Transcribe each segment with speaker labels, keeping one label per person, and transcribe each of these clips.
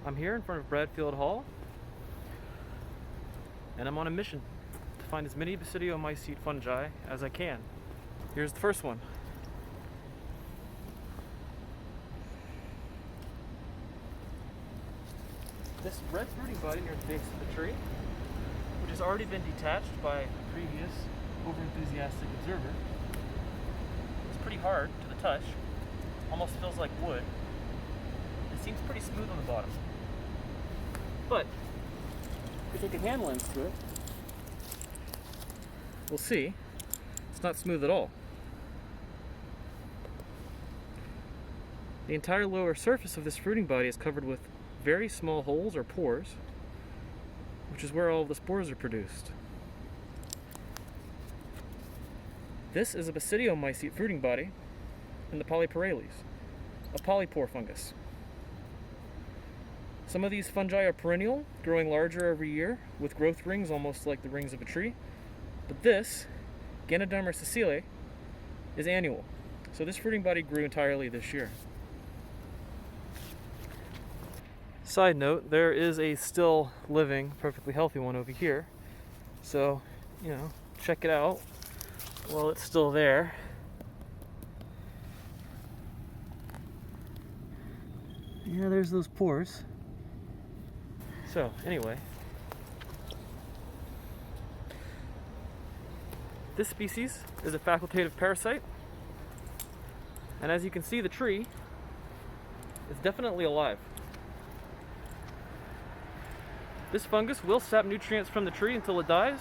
Speaker 1: I'm here in front of Bradfield Hall, and I'm on a mission to find as many Basidiomycete fungi as I can. Here's the first one. This red fruiting body near the base of the tree, which has already been detached by a previous over-enthusiastic observer. It's pretty hard to the touch, almost feels like wood. It seems pretty smooth on the bottom. But if we take a hand lens to it, we'll see it's not smooth at all. The entire lower surface of this fruiting body is covered with very small holes or pores, which is where all of the spores are produced. This is a Basidiomycete fruiting body in the Polyporales, a polypore fungus. Some of these fungi are perennial, growing larger every year, with growth rings almost like the rings of a tree. But this, Ganoderma sessile, is annual. So this fruiting body grew entirely this year. Side note, there is a still living, perfectly healthy one over here. So, check it out while it's still there. Yeah, there's those pores. So, anyway, this species is a facultative parasite, and as you can see, the tree is definitely alive. This fungus will sap nutrients from the tree until it dies,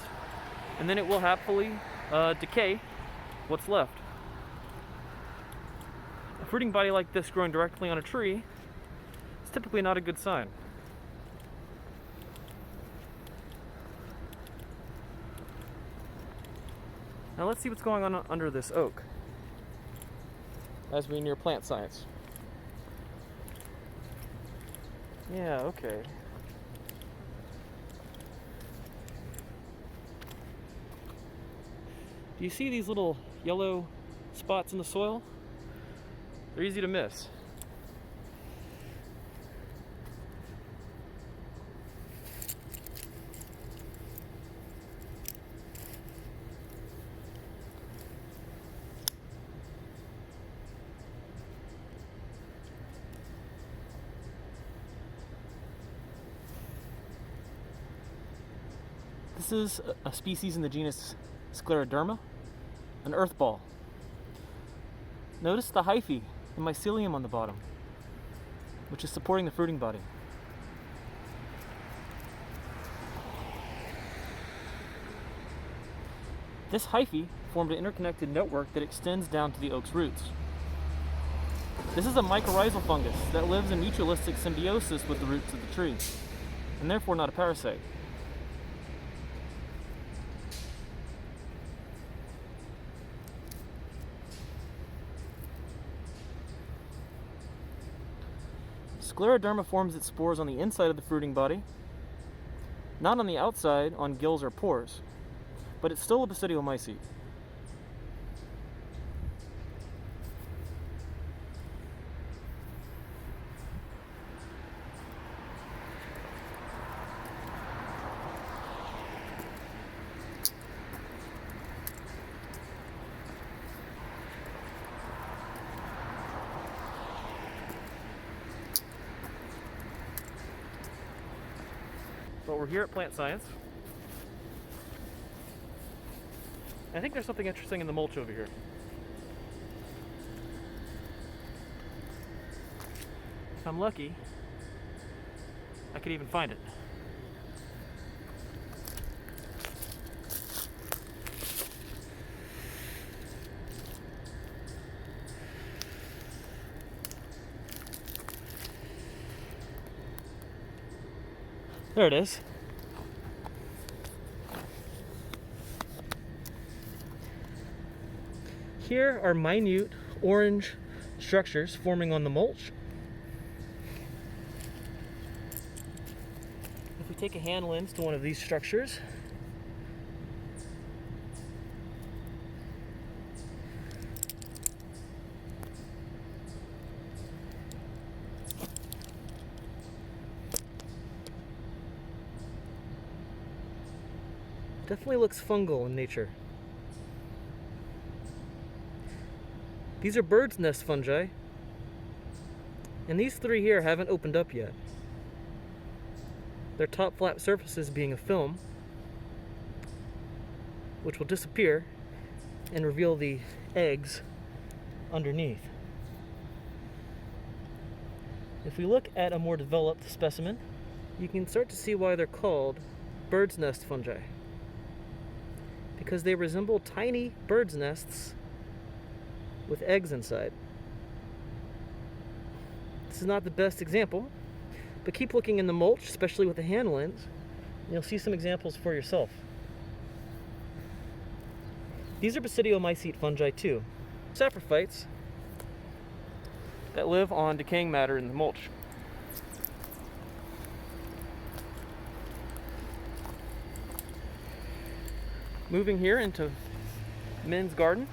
Speaker 1: and then it will happily decay what's left. A fruiting body like this growing directly on a tree is typically not a good sign. Now let's see what's going on under this oak as we near plant science. Yeah, okay. Do you see these little yellow spots in the soil? They're easy to miss. This is a species in the genus Scleroderma, an earthball. Notice the hyphae, the mycelium on the bottom, which is supporting the fruiting body. This hyphae formed an interconnected network that extends down to the oak's roots. This is a mycorrhizal fungus that lives in mutualistic symbiosis with the roots of the tree, and therefore not a parasite. Scleroderma forms its spores on the inside of the fruiting body, not on the outside on gills or pores, but it's still a Basidiomycete. But we're here at Plant Science. I think there's something interesting in the mulch over here. If I'm lucky, I could even find it. There it is. Here are minute orange structures forming on the mulch. If we take a hand lens to one of these structures, Definitely looks fungal in nature. These are bird's nest fungi, and these three here haven't opened up yet. Their top flap surfaces being a film, which will disappear and reveal the eggs underneath. If we look at a more developed specimen, you can start to see why they're called bird's nest fungi, because they resemble tiny bird's nests with eggs inside. This is not the best example, but keep looking in the mulch, especially with the hand lens, and you'll see some examples for yourself. These are Basidiomycete fungi too, saprophytes that live on decaying matter in the mulch. Moving here into men's garden,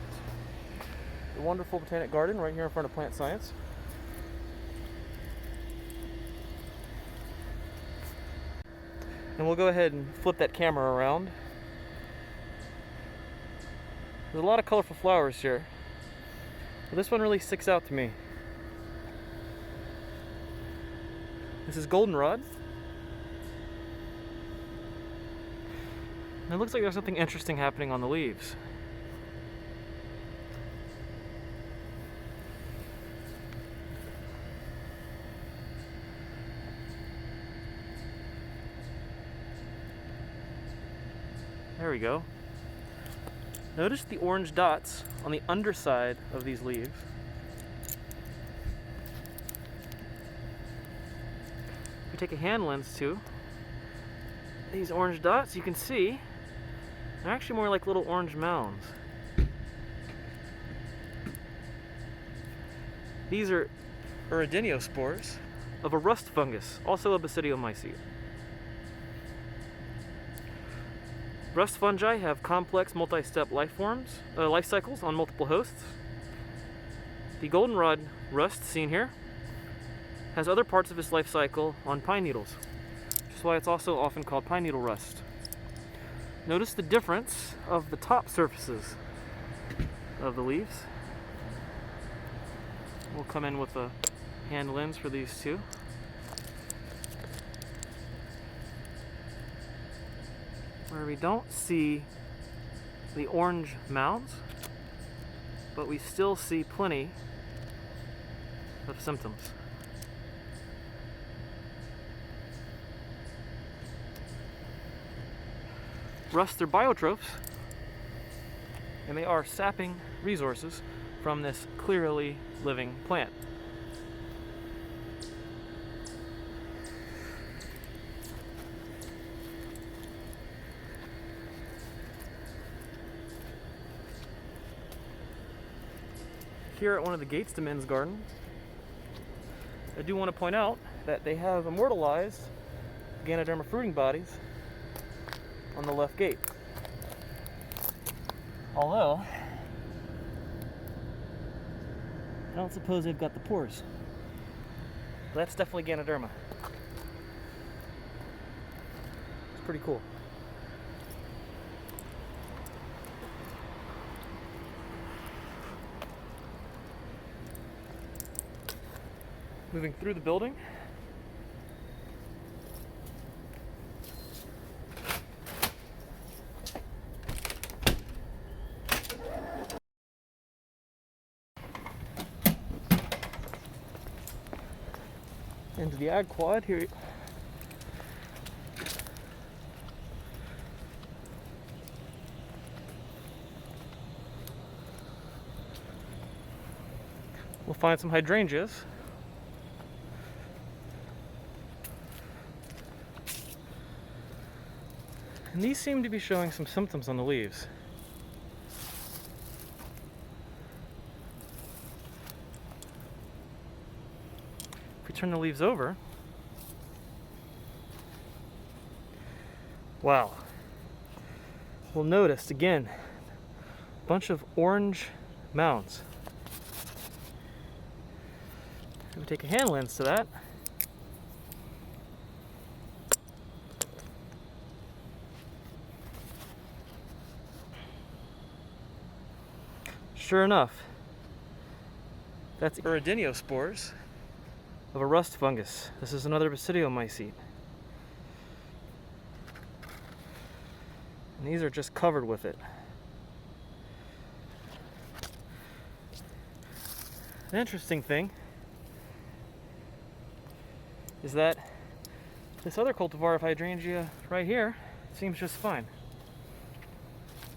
Speaker 1: the wonderful botanic garden right here in front of Plant Science. And we'll go ahead and flip that camera around. There's a lot of colorful flowers here, but this one really sticks out to me. This is goldenrod. And it looks like there's something interesting happening on the leaves. There we go. Notice the orange dots on the underside of these leaves. If we take a hand lens too, these orange dots, you can see they're actually more like little orange mounds. These are irideniospores of a rust fungus, also a Basidiomycete. Rust fungi have complex multi-step life cycles on multiple hosts. The goldenrod rust seen here has other parts of its life cycle on pine needles, which is why it's also often called pine needle rust. Notice the difference of the top surfaces of the leaves. We'll come in with a hand lens for these two. Where we don't see the orange mounds, but we still see plenty of symptoms. Rusts are biotrophs, and they are sapping resources from this clearly living plant. Here at one of the gates to men's garden, I do want to point out that they have immortalized Ganoderma fruiting bodies on the left gate. Although, I don't suppose they've got the pores. But that's definitely Ganoderma. It's pretty cool. Moving through the building. Into the ag quad here. We'll find some hydrangeas. And these seem to be showing some symptoms on the leaves. If we turn the leaves over, wow, we'll notice again a bunch of orange mounds. If we take a hand lens to that, Sure enough, that's spores of a rust fungus. This is another Basidiomycete. And these are just covered with it. An interesting thing is that this other cultivar of hydrangea right here seems just fine.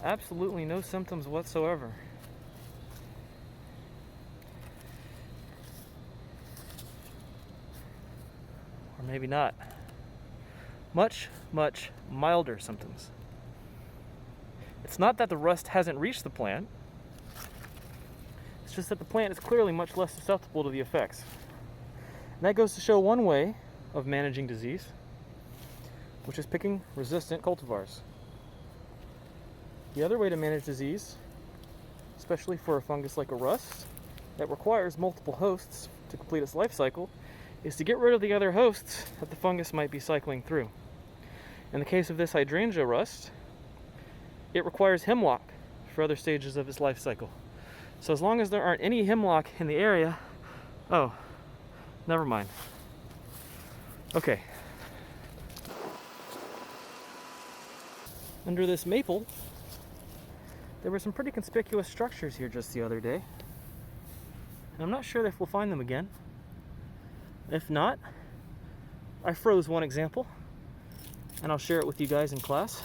Speaker 1: Absolutely no symptoms whatsoever. Or maybe not. Much, much milder symptoms. It's not that the rust hasn't reached the plant. It's just that the plant is clearly much less susceptible to the effects. And that goes to show one way of managing disease, which is picking resistant cultivars. The other way to manage disease, especially for a fungus like a rust that requires multiple hosts to complete its life cycle, is to get rid of the other hosts that the fungus might be cycling through. In the case of this hydrangea rust, it requires hemlock for other stages of its life cycle. So as long as there aren't any hemlock in the area, oh, never mind. Okay. Under this maple, there were some pretty conspicuous structures here just the other day. And I'm not sure if we'll find them again. If not, I froze one example, and I'll share it with you guys in class.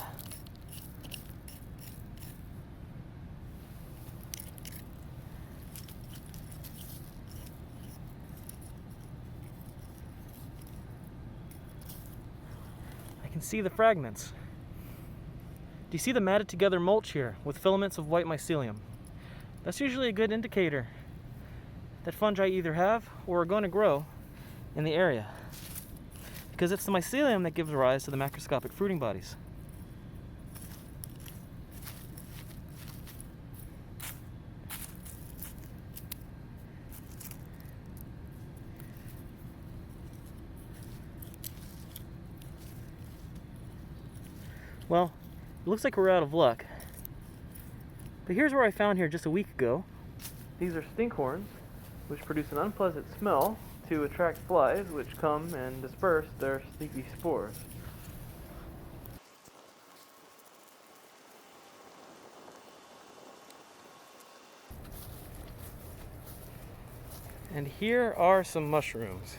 Speaker 1: I can see the fragments. Do you see the matted together mulch here with filaments of white mycelium? That's usually a good indicator that fungi either have or are going to grow in the area, because it's the mycelium that gives rise to the macroscopic fruiting bodies. Well, it looks like we're out of luck, but here's where I found here just a week ago. These are stinkhorns, which produce an unpleasant smell to attract flies, which come and disperse their sleepy spores. And here are some mushrooms.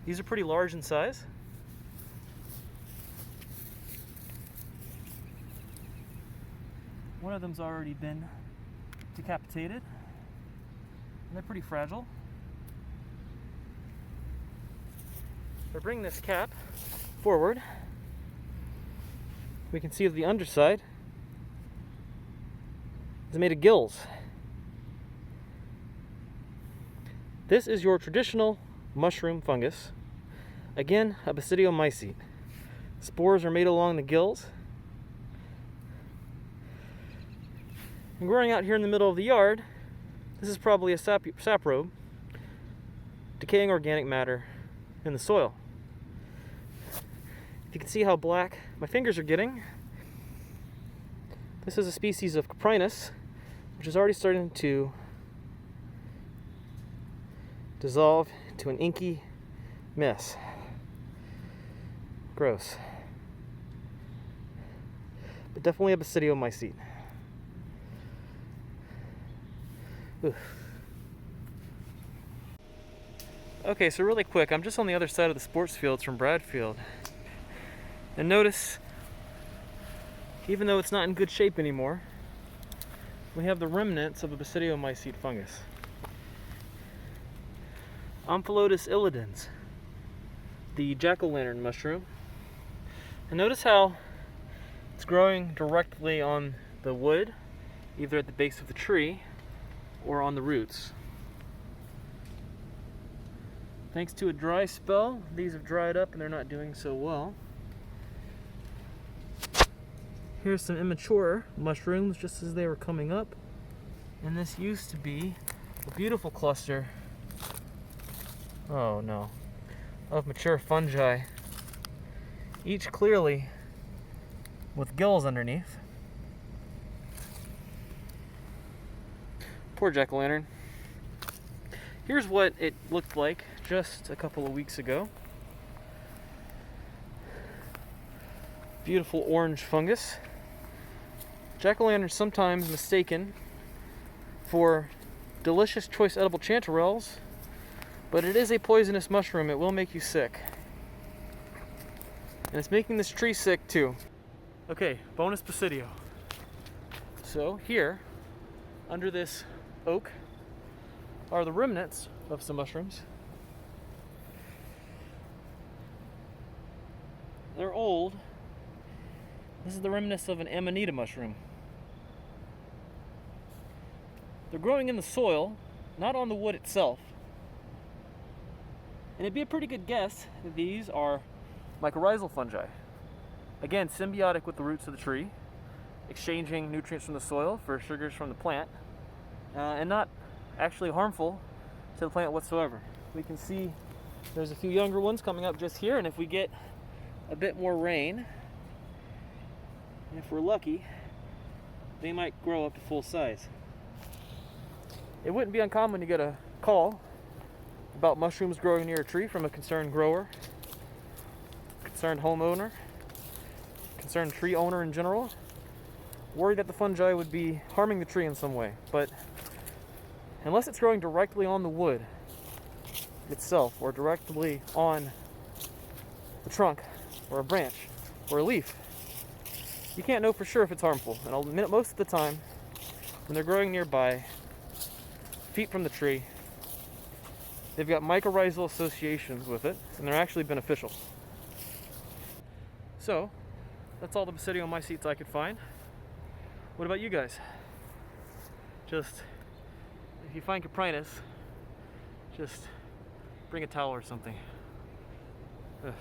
Speaker 1: These are pretty large in size. One of them's already been decapitated, and they're pretty fragile. If I bring this cap forward, we can see that the underside is made of gills. This is your traditional mushroom fungus. Again, a Basidiomycete. Spores are made along the gills. And growing out here in the middle of the yard, this is probably a saprobe, decaying organic matter in the soil. If you can see how black my fingers are getting, this is a species of Coprinus, which is already starting to dissolve into an inky mess. Gross. But definitely a Basidiomycete. Oof. Okay, so really quick, I'm just on the other side of the sports fields from Bradfield. And notice, even though it's not in good shape anymore, we have the remnants of a Basidiomycete fungus. Omphalotus illudens, the jack-o'-lantern mushroom. And notice how it's growing directly on the wood, either at the base of the tree or on the roots. Thanks to a dry spell, these have dried up and they're not doing so well. Here's some immature mushrooms just as they were coming up. And this used to be a beautiful cluster oh no, of mature fungi, each clearly with gills underneath. Poor jack-o'-lantern. Here's what it looked like just a couple of weeks ago. Beautiful orange fungus. Jack-o'-lantern sometimes mistaken for delicious choice edible chanterelles, but it is a poisonous mushroom. It will make you sick. And it's making this tree sick too. Okay, bonus Basidio. So here, under this oak, are the remnants of some mushrooms. They're old. This is the remnants of an Amanita mushroom. They're growing in the soil, not on the wood itself. And it'd be a pretty good guess that these are mycorrhizal fungi. Again, symbiotic with the roots of the tree, exchanging nutrients from the soil for sugars from the plant, and not actually harmful to the plant whatsoever. We can see there's a few younger ones coming up just here, and if we get a bit more rain, and if we're lucky, they might grow up to full size. It wouldn't be uncommon to get a call about mushrooms growing near a tree from a concerned grower, concerned homeowner, concerned tree owner in general, worried that the fungi would be harming the tree in some way. But unless it's growing directly on the wood itself, or directly on the trunk, or a branch, or a leaf, you can't know for sure if it's harmful. And I'll admit, most of the time, when they're growing nearby, feet from the tree, they've got mycorrhizal associations with it, and they're actually beneficial. So, that's all the Basidiomycetes I could find. What about you guys? Just, if you find Coprinus, just bring a towel or something. Ugh.